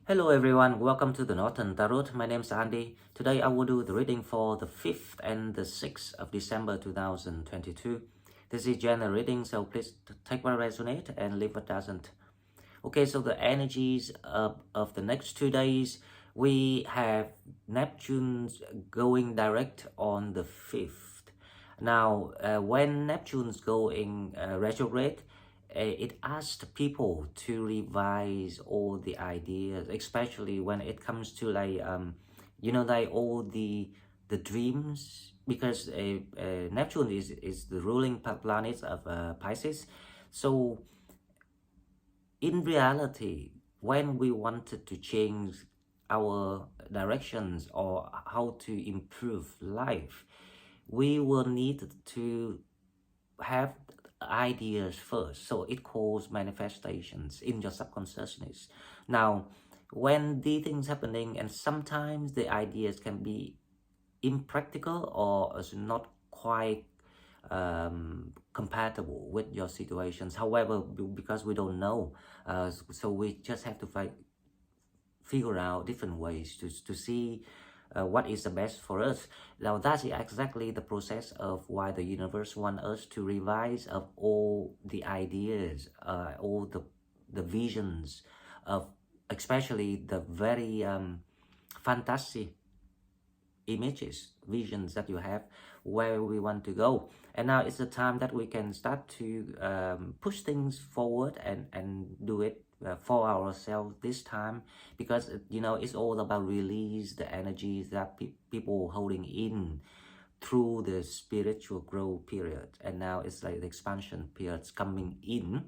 Hello everyone, welcome to the Northern Tarot. My name is Andy. Today I will do the reading for the 5th and the 6th of December 2022. This is general reading, so please take what resonate and leave what doesn't. Okay, so the energies of the next 2 days, we have Neptune going direct on the 5th. Now, when Neptune's going retrograde, it asked people to revise all the ideas, especially when it comes to like all the dreams, because Neptune is the ruling planet of Pisces. So in reality, when we wanted to change our directions or how to improve life, we will need to have ideas first. So it calls manifestations in your subconsciousness. Now, when the things happening, and sometimes the ideas can be impractical or is not quite compatible with your situations. However, because we don't know, so we just have to figure out different ways to see what is the best for us. Now that's exactly the process of why the universe wants us to revise of all the ideas, all the visions of, especially the very fantasy images, visions that you have, where we want to go. And now it's the time that we can start to push things forward and do it for ourselves this time, because it's all about release the energies that people holding in through the spiritual growth period, and now it's like the expansion periods coming in.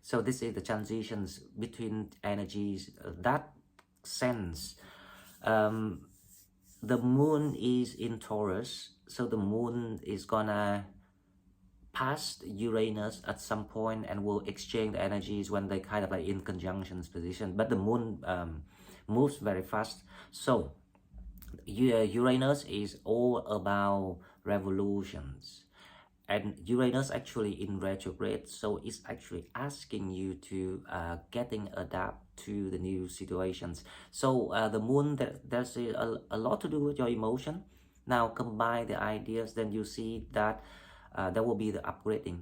So this is the transitions between energies, that sense. The moon is in Taurus, so the moon is gonna pass Uranus at some point and will exchange the energies when they kind of like in conjunctions position. But the moon moves very fast, so Uranus is all about revolutions, and Uranus actually in retrograde, so it's actually asking you to getting adapt to the new situations. So the moon, there's a lot to do with your emotion. Now combine the ideas, then you see that there will be the upgrading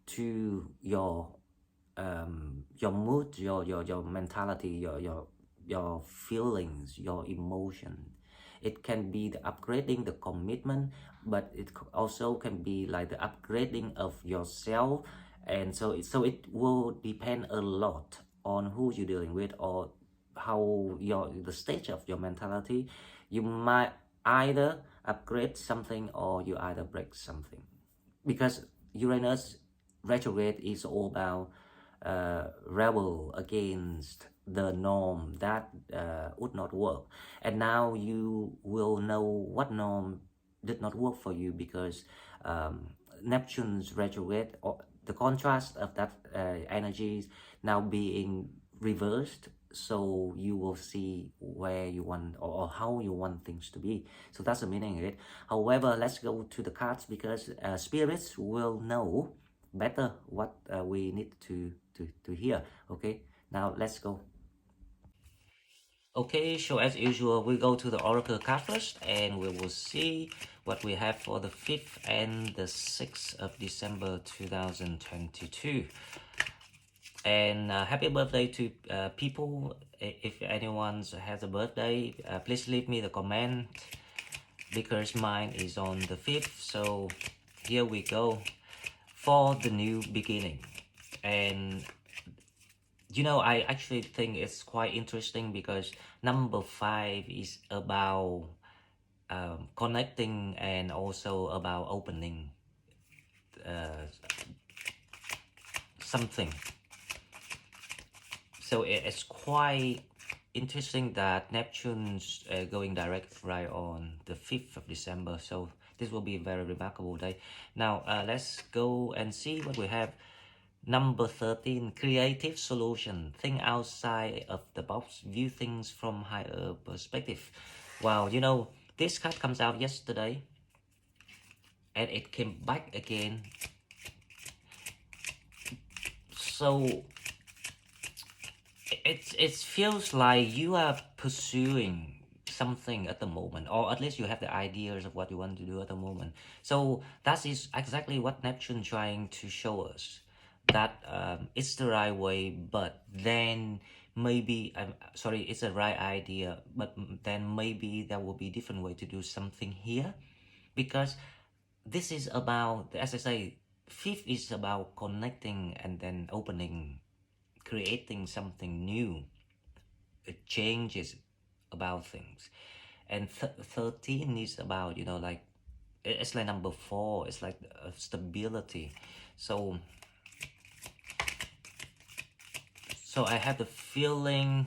to your mood, your mentality, your feelings, your emotion. It can be the upgrading the commitment, but it also can be like the upgrading of yourself. And so it will depend a lot on who you're dealing with, or how the stage of your mentality. You might either upgrade something or you either break something, because Uranus retrograde is all about rebel against the norm that would not work. And now you will know what norm did not work for you, because Neptune's retrograde, or the contrast of that energies now being reversed, so you will see where you want, or how you want things to be. So that's the meaning of it. However, let's go to the cards, because spirits will know better what we need to hear. Okay, now let's go. Okay, so as usual, we go to the oracle card first, and we will see what we have for the 5th and the 6th of December 2022. And happy birthday to people. If anyone has a birthday, please leave me the comment, because mine is on the 5th. So here we go for the new beginning. And I actually think it's quite interesting, because number 5 is about connecting, and also about opening something. So it's quite interesting that Neptune's going direct right on the 5th of December. So this will be a very remarkable day. Now let's go and see what we have. Number 13, creative solution. Think outside of the box. View things from higher perspective. Wow, this card comes out yesterday, and it came back again. So it feels like you are pursuing something at the moment, or at least you have the ideas of what you want to do at the moment. So that is exactly what Neptune trying to show us, that it's the right way, but then maybe I'm sorry, it's a right idea, but then maybe there will be different way to do something here, because this is about, as I say, fifth is about connecting and then opening, creating something new. It changes about things, and 13 is about, like, it's like number 4, it's like stability. So I have the feeling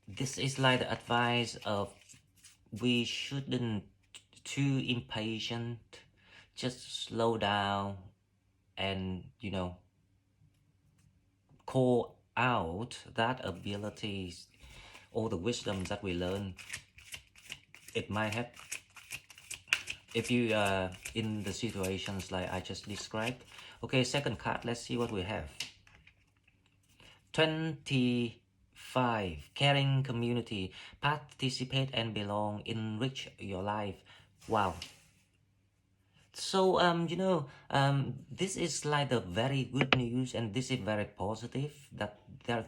this is like the advice of, we shouldn't too impatient, just slow down and call out that abilities, all the wisdoms that we learn. It might have, if you are in the situations like I just described. Okay, second card, let's see what we have. 25, caring community, participate and belong, enrich your life. Wow. So this is like the very good news, and this is very positive, that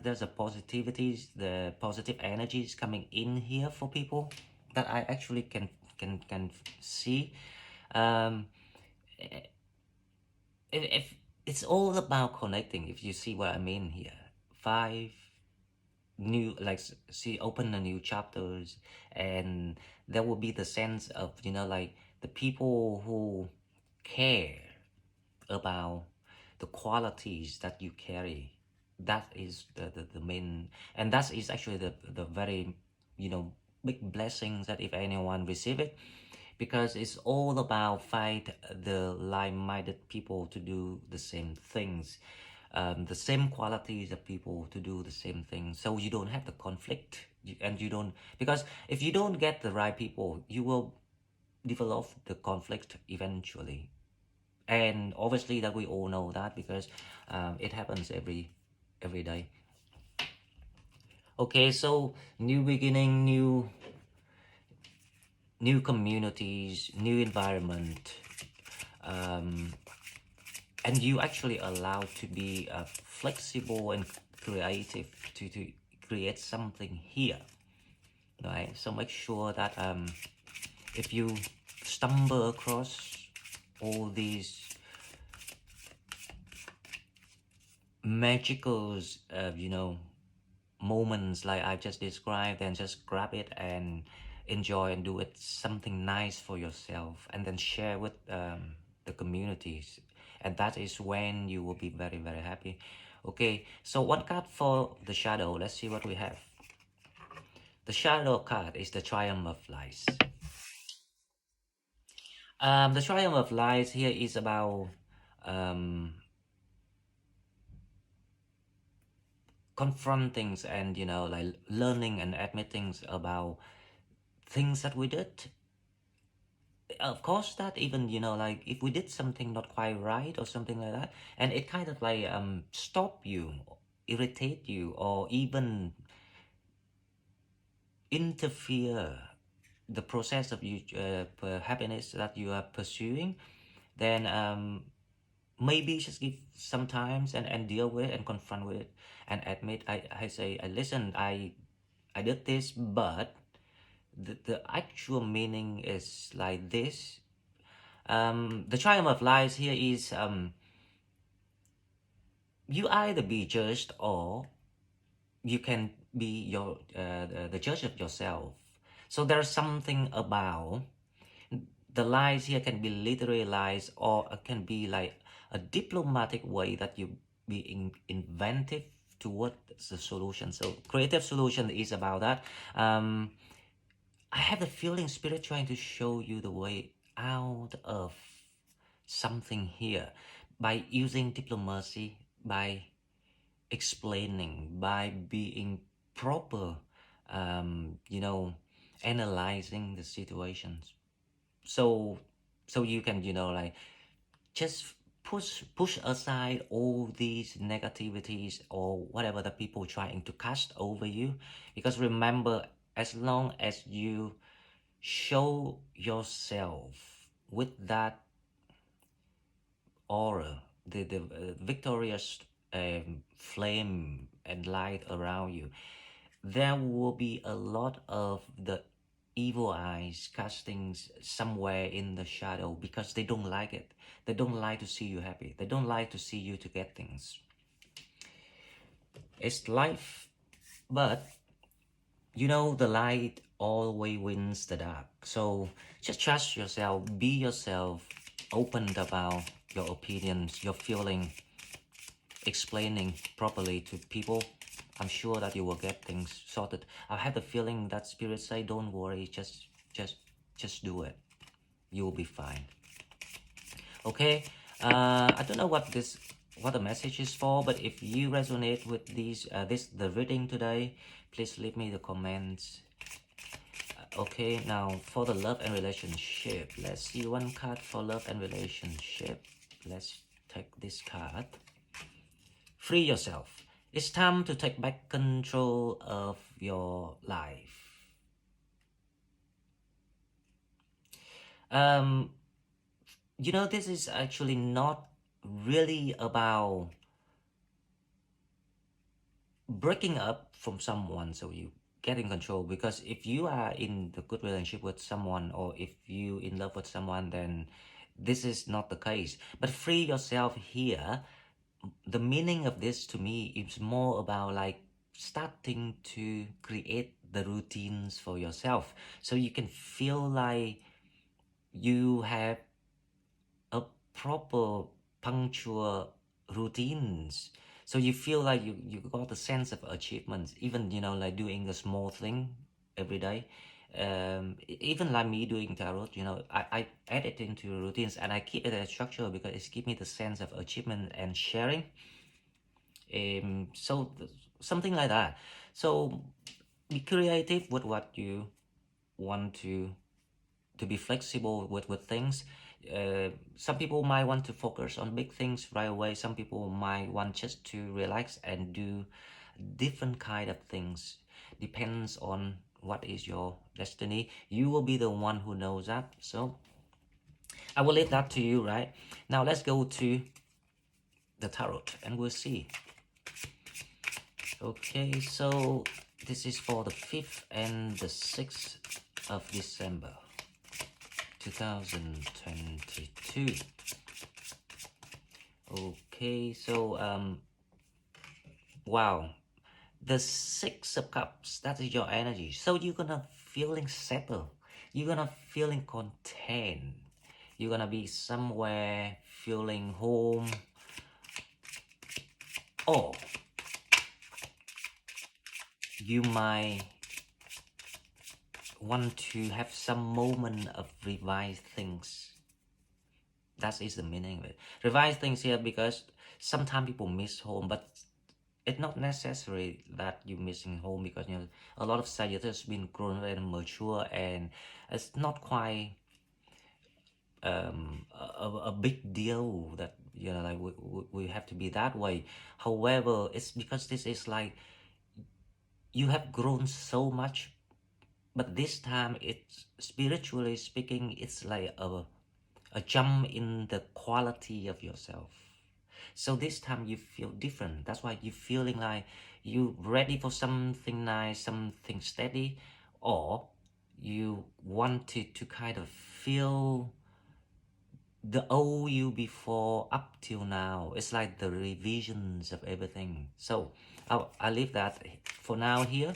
there's a positivity, the positive energies coming in here for people, that I actually can see. um if it's all about connecting, if you see what I mean here. 5 new, like, see, open the new chapters, and there will be the sense of, like, the people who care about the qualities that you carry. That is the main, and that is actually the very big blessings, that if anyone receive it, because it's all about find the like-minded people to do the same things, the same qualities of people to do the same thing, so you don't have the conflict. And you don't, because if you don't get the right people, you will develop the conflict eventually. And obviously that we all know that, because it happens every day. Okay, so new beginning, new communities, new environment, um, and you actually allowed to be flexible and creative to create something here, right? So make sure that if you stumble across all these magical moments like I just described, then just grab it and enjoy and do it something nice for yourself, and then share with the communities, and that is when you will be very, very happy. Okay, so one card for the shadow. Let's see what we have. The shadow card is the Triumph of Lies. The Triumph of Lies here is about confronting and like learning and admitting about things that we did. Of course, that even like if we did something not quite right or something like that, and it kind of like stop you, irritate you, or even interfere the process of you happiness that you are pursuing, then maybe just give some times and deal with it and confront with it and admit. I say, I listen, I did this, but the actual meaning is like this. The Triumph of Lies here is you either be judged, or you can be the judge of yourself. So there's something about the lies here, can be literary lies, or it can be like a diplomatic way that you be inventive toward the solution. So creative solution is about that. I have the feeling spirit trying to show you the way out of something here by using diplomacy, by explaining, by being proper, analyzing the situations. So you can like just push aside all these negativities or whatever the people trying to cast over you, because remember, as long as you show yourself with that aura, the victorious flame and light around you, there will be a lot of the evil eyes casting somewhere in the shadow, because they don't like it. They don't like to see you happy. They don't like to see you to get things. It's life, but you know the light always wins the dark. So just trust yourself, be yourself, open about your opinions, your feeling, explaining properly to people. I'm sure that you will get things sorted. I have the feeling that spirits say, don't worry, just do it. You will be fine. Okay, I don't know what the message is for, but if you resonate with the reading today, please leave me the comments. Okay, now for the love and relationship, let's see one card for love and relationship. Let's take this card. Free yourself. It's time to take back control of your life. You know, this is actually not really about breaking up from someone so you get in control, because if you are in the good relationship with someone, or if you in love with someone, then this is not the case. But free yourself here, the meaning of this to me is more about like starting to create the routines for yourself, so you can feel like you have a proper punctual routines, so you feel like you got a sense of achievements, even like doing a small thing every day. Even like me doing tarot, I add it into routines and I keep it as structure because it gives me the sense of achievement and sharing. So something like that. So be creative with what you want to be flexible with things. Some people might want to focus on big things right away. Some people might want just to relax and do different kind of things. Depends on what is your destiny. You will be the one who knows that. So I will leave that to you, right? Now let's go to the tarot and we'll see. Okay, so this is for the 5th and the 6th of December 2022. Okay, so wow, the 6 of Cups, that is your energy. So you're gonna feeling settled, you're gonna feeling content, you're gonna be somewhere feeling home, or you might want to have some moment of revise things. That is the meaning of it. Revise things here, because sometimes people miss home, but it's not necessary that you're missing home, because a lot of Sagittarius been grown and mature, and it's not quite a big deal that like we have to be that way. However, it's because this is like you have grown so much, but this time it's spiritually speaking, it's like a jump in the quality of yourself. So this time you feel different. That's why you're feeling like you ready for something nice, something steady, or you wanted to kind of feel the old you before up till now. It's like the revisions of everything. So I'll leave that for now here,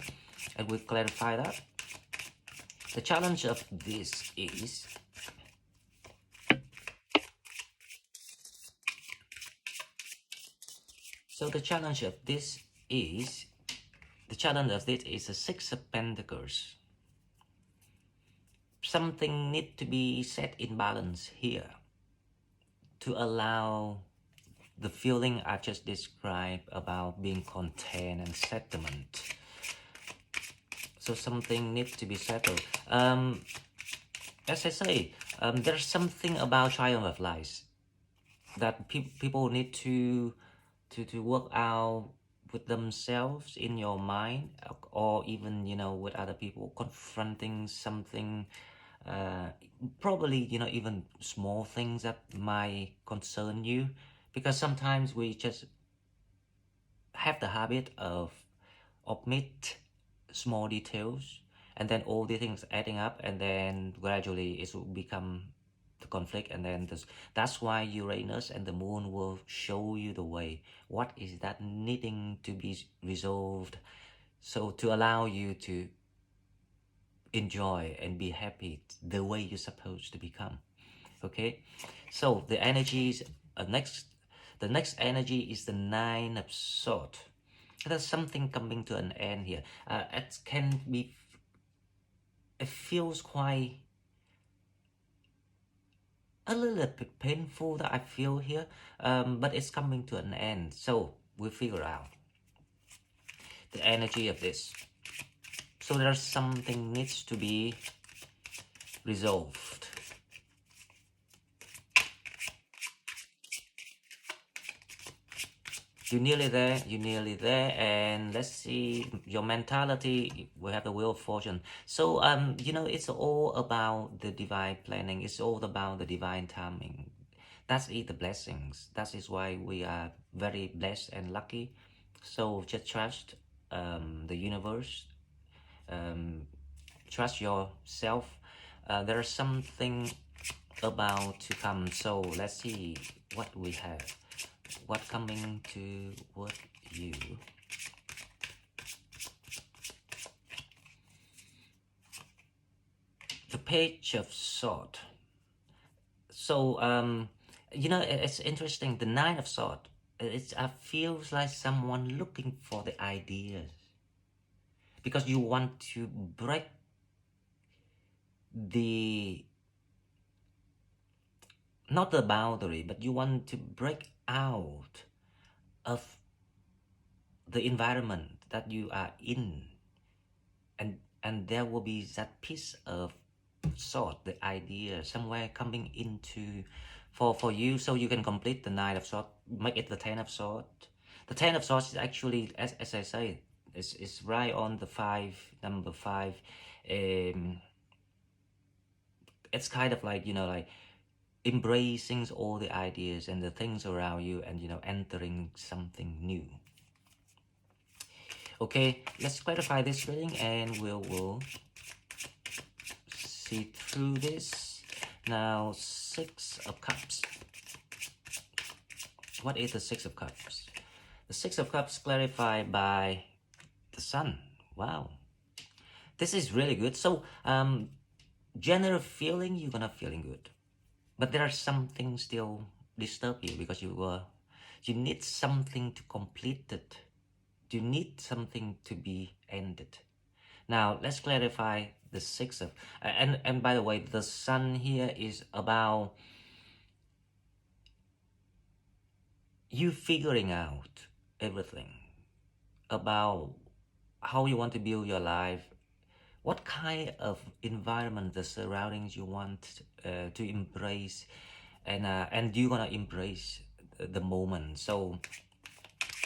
and we'll clarify that. The challenge of this is the challenge of this is a 6 of Pentacles. Something need to be set in balance here to allow the feeling I just described about being content and settlement. So something needs to be settled. As I say, there's something about Triumph of Lies. that people need to work out with themselves in your mind, or even, you know, with other people, confronting something, uh, probably, you know, even small things that might concern you, because sometimes we just have the habit of omit small details, and then all the things adding up, and then gradually it will become the conflict, and then that's why Uranus and the moon will show you the way, what is that needing to be resolved, so to allow you to enjoy and be happy the way you're supposed to become. Okay, so the energies, the next energy is the Nine of Swords. There's something coming to an end here. It can be, it feels quite a little bit painful that I feel here, but it's coming to an end. So we figure out the energy of this. So there's something needs to be resolved. You're nearly there, and let's see your mentality. We have the Wheel of Fortune. So you know, it's all about the divine planning. It's all about the divine timing. That's it, the blessings. That is why we are very blessed and lucky. So just trust the universe. Um, Trust yourself. There's something about to come. So let's see what we have. What coming toward you? The Page of Swords. So you know, it's interesting. The Nine of Swords. It feels like someone looking for the ideas, because you want to break the, not the boundary, but you want to break out of the environment that you are in, and there will be that piece of sword, the idea somewhere coming into for you, so you can complete the Nine of Swords, make it the Ten of Swords. The Ten of Swords is actually, as I say, is right on the number five. It's kind of like, you know, like embracing all the ideas and the things around you, and, you know, entering something new. Okay, let's clarify this reading, and we'll see through this. Now, Six of Cups. What is the Six of Cups? The Six of Cups clarified by the Sun. Wow, this is really good. So general feeling, you're gonna feeling good, but there are some things still disturb you, because you need something to complete it. You need something to be ended. Now let's clarify the Six of, and by the way, the Sun here is about you figuring out everything about how you want to build your life, what kind of environment, the surroundings you want to embrace, and you're gonna embrace the moment. So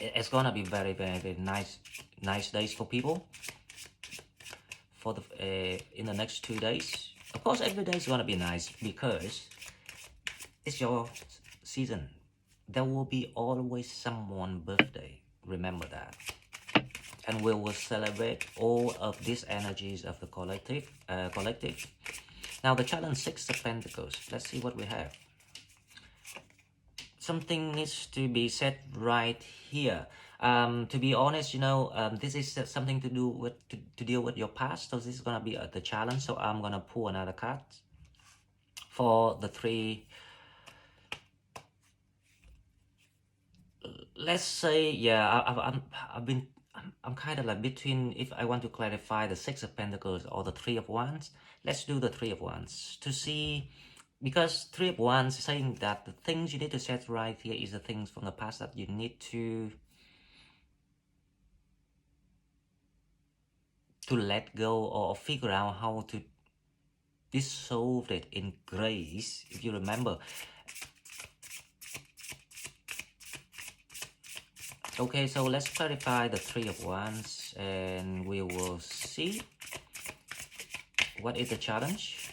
it's gonna be very, very, very nice days for people for the in the next 2 days. Of course, every day is gonna be nice, because it's your season. There will be always someone's birthday. Remember that. And we will celebrate all of these energies of the collective. Now the challenge, Six of Pentacles. Let's see what we have. Something needs to be set right here. To be honest, you know, this is something to do with to deal with your past. So this is gonna be the challenge. So I'm gonna pull another card for the three. Let's say, yeah, I'm kind of like between, if I want to clarify the Six of Pentacles or the Three of Wands. Let's do the Three of Wands to see, because Three of Wands is saying that the things you need to set right here is the things from the past that you need to let go, or figure out how to dissolve it in grace. If you remember, Okay, so let's clarify the Three of Wands and we will see what is the challenge.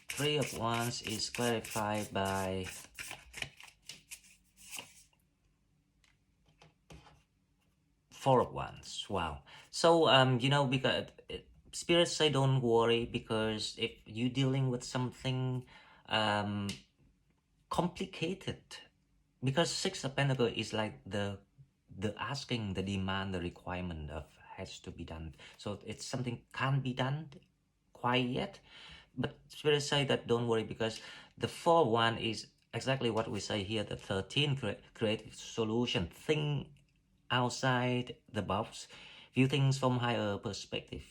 Three of Wands is clarified by Four of Wands. Wow. So you know, because spirits say don't worry, because if you're dealing with something complicated, because Six of Pentacles is like the asking, the demand, the requirement of has to be done. So it's something can't be done quite yet, but spirits say that don't worry, because the 4-1 is exactly what we say here. The 13 creative solution, think outside the box, view things from higher perspective.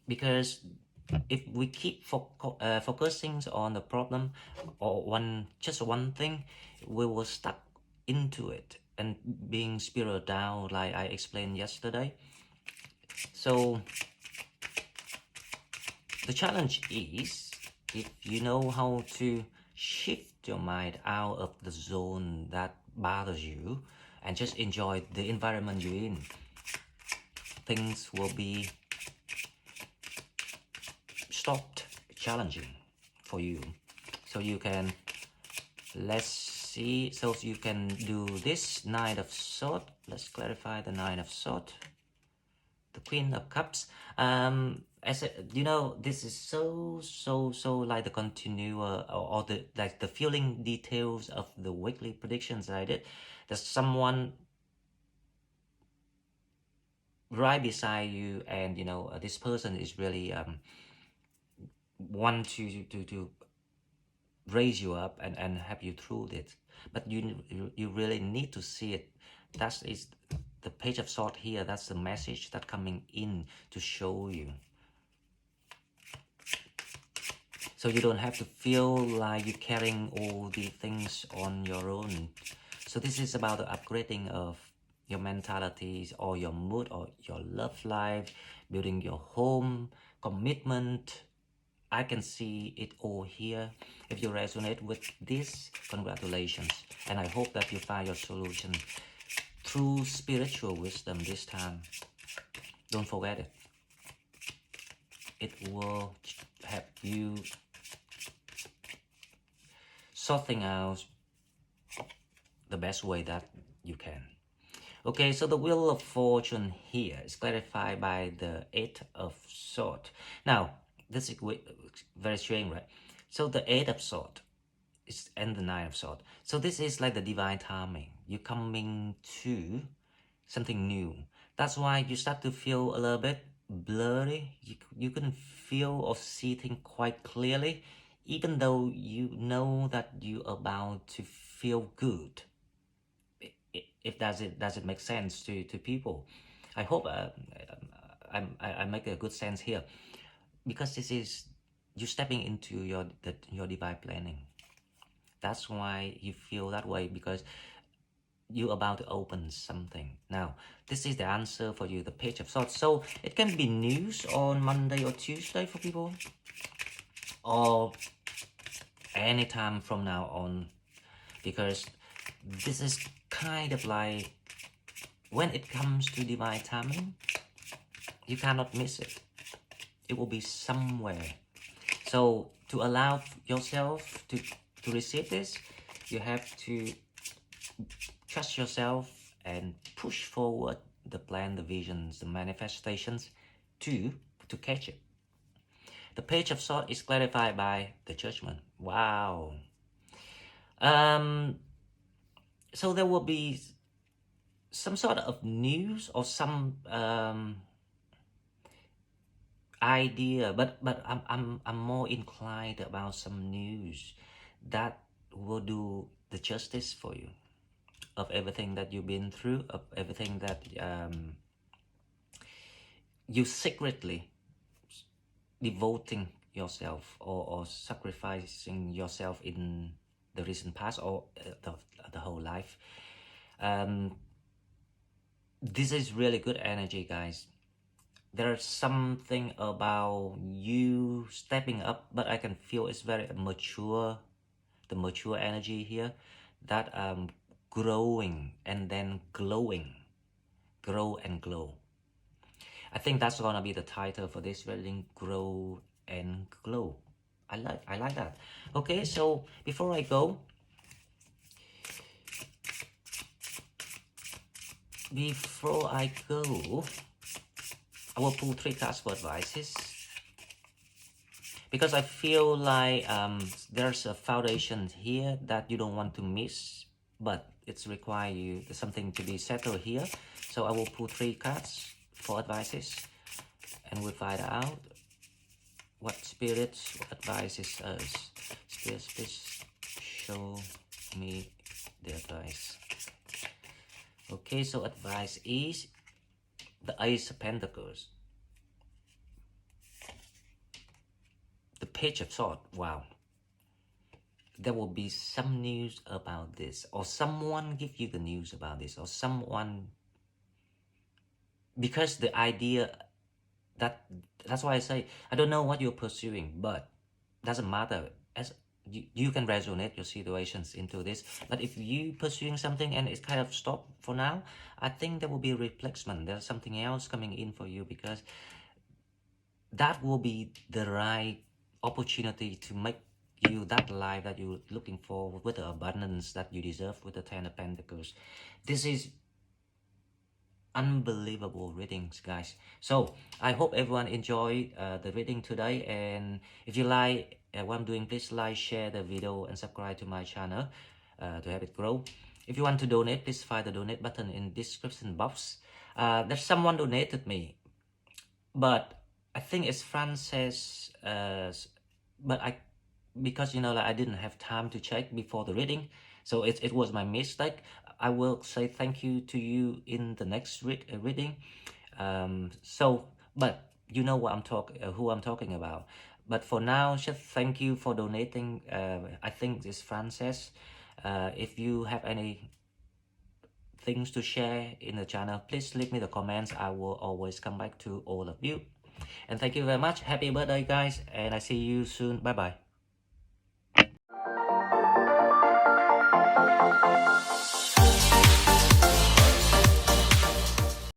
Because if we keep focusing on the problem or just one thing, we will stuck into it and being spiraled down, like I explained yesterday. So the challenge is, if you know how to shift your mind out of the zone that bothers you and just enjoy the environment you're in, things will be stopped challenging for you. So you can, let's see, so you can do this Nine of Swords. Let's clarify the Nine of Swords. The Queen of Cups. As you know, this is so like the continuer, or the like the feeling details of the weekly predictions I did. There's someone right beside you, and you know, this person is really want to raise you up and help you through it. But you really need to see it. That is the Page of Swords here. That's the message that coming in to show you. So you don't have to feel like you're carrying all the things on your own. So this is about the upgrading of your mentalities or your mood or your love life, building your home, commitment. I can see it all here. If you resonate with this, congratulations. And I hope that you find your solution through spiritual wisdom this time. Don't forget it. It will help you sorting out the best way that you can. Okay, so the Wheel of Fortune here is clarified by the Eight of Swords. Now, this is very strange, right? So the Eight of Swords is and the Nine of Swords. So this is like the divine timing. You're coming to something new. That's why you start to feel a little bit blurry. You couldn't feel or see things quite clearly, even though you know that you're about to feel good. If does it make sense to people? I hope I make a good sense here, because this is you stepping into your divine planning. That's why you feel that way, because you're about to open something. Now, this is the answer for you, the Page of Swords. So it can be news on Monday or Tuesday for people, or anytime from now on, because this is kind of like, when it comes to divine timing, you cannot miss it. It will be somewhere. So to allow yourself to receive this, you have to trust yourself and push forward the plan, the visions, the manifestations to catch it. The Page of Swords is clarified by the Judgment. Wow. So there will be some sort of news or some idea, but I'm more inclined about some news that will do the justice for you of everything that you've been through, of everything that you secretly devoting yourself or sacrificing yourself in the recent past, or the whole life. This is really good energy, guys. There's something about you stepping up, but I can feel it's very mature the mature energy here, that growing and then glowing, grow and glow. I think that's gonna be the title for this reading, grow and glow. I like that. Okay, so before I go, I will pull 3 cards for advices, because I feel like there's a foundation here that you don't want to miss, but it's require you something to be settled here. So I will pull 3 cards for advices, and we'll find out what spirits, what advices us. Spirits, please show me the advice. Okay, so advice is the Ace of Pentacles, the Page of Swords. Wow, there will be some news about this, or someone give you the news about this, or someone, because the idea that's why I say I don't know what you're pursuing, but doesn't matter, as you can resonate your situations into this. But if you pursuing something and it's kind of stopped for now, I think there will be a replacement. There's something else coming in for you, because that will be the right opportunity to make you that life that you're looking for, with the abundance that you deserve, with the 10 of Pentacles. This is unbelievable readings, guys. So I hope everyone enjoyed the reading today, and if you like what I'm doing, please like, share the video, and subscribe to my channel to help it grow. If you want to donate, please find the donate button in description box. There's someone donated me, but I think it's Frances, but because like I didn't have time to check before the reading, so it was my mistake. I will say thank you to you in the next reading. But you know what who I'm talking about. But for now, just thank you for donating. I think it's Frances. If you have any things to share in the channel, please leave me the comments. I will always come back to all of you. And thank you very much. Happy birthday, guys, and I see you soon. Bye bye.